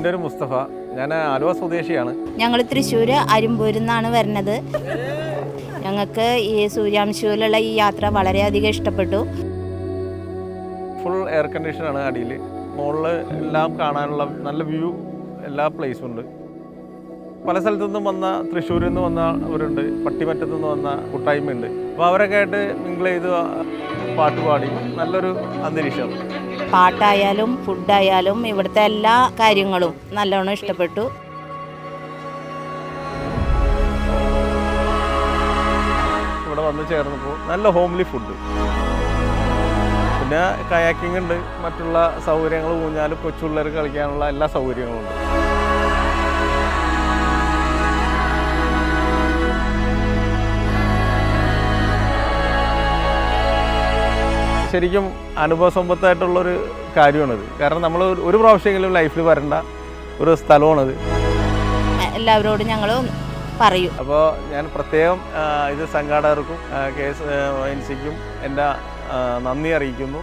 എൻ്റെ ഒരു മുസ്തഫ. ഞാൻ ആലുവ സ്വദേശിയാണ്. ഞങ്ങൾ തൃശ്ശൂർ അരുമ്പൂരിൽ നിന്നാണ് വരുന്നത്. ഞങ്ങൾക്ക് ഈ സൂര്യാംശുവിലുള്ള ഈ യാത്ര വളരെയധികം ഇഷ്ടപ്പെട്ടു. ഫുൾ എയർ കണ്ടീഷനാണ് അടിയിൽ. മുകളിൽ എല്ലാം കാണാനുള്ള നല്ല വ്യൂ, എല്ലാ പ്ലേസും ഉണ്ട്. പല സ്ഥലത്തു നിന്നും വന്ന, തൃശ്ശൂരിൽ നിന്ന് വന്നവരുണ്ട്, പട്ടിമറ്റത്തു നിന്ന് വന്ന കൂട്ടായ്മയുണ്ട്. അപ്പോൾ അവരൊക്കെ ആയിട്ട് മിങ്കിൾ ചെയ്ത് പാട്ട് പാടി നല്ലൊരു അന്തരീക്ഷം. പാട്ടായാലും ഫുഡായാലും ഇവിടുത്തെ എല്ലാ കാര്യങ്ങളും നല്ലോണം ഇഷ്ടപ്പെട്ടു. ഇവിടെ വന്ന് ചേർന്നപ്പോൾ നല്ല ഹോംലി ഫുഡ്, പിന്നെ കയാക്കിംഗ് ഉണ്ട്, മറ്റുള്ള സൗകര്യങ്ങൾ, ഊഞ്ഞാലും കൊച്ചുപിള്ളേർക്ക് കളിക്കാനുള്ള എല്ലാ സൗകര്യങ്ങളും ഉണ്ട്. ശരിക്കും അനുഭവസമ്പത്തായിട്ടുള്ളൊരു കാര്യമാണിത്. കാരണം നമ്മൾ ഒരു പ്രാവശ്യമെങ്കിലും ലൈഫിൽ വരേണ്ട ഒരു സ്ഥലമാണിത്. എല്ലാവരോടും ഞങ്ങൾ പറയും. അപ്പോൾ ഞാൻ പ്രത്യേകം ഇത് സംഘാടകർക്കും KSYNCക്കും എൻ്റെ നന്ദി അറിയിക്കുന്നു.